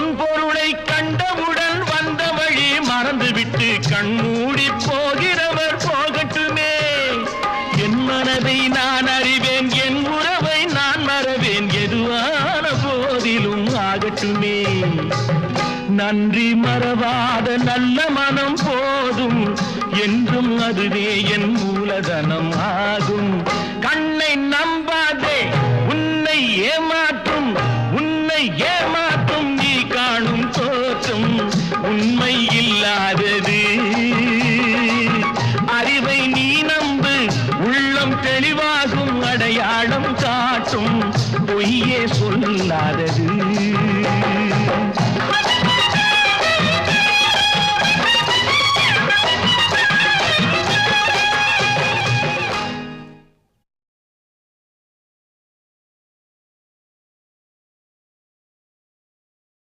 பொன்பொருளை கண்டவுடன் வந்த வழி மறந்துவிட்டு கண்மூடி போகிறவர் போகட்டுமே. என் மனதை நான் அறிவேன், என் உறவை நான் மறவேன், எதுவான போதிலும் ஆகட்டுமே. நன்றி மறவாத நல்ல மனம் போதும், என்றும் அதுவே என் மூலதனம் ஆகும். கண்ணை நம்ப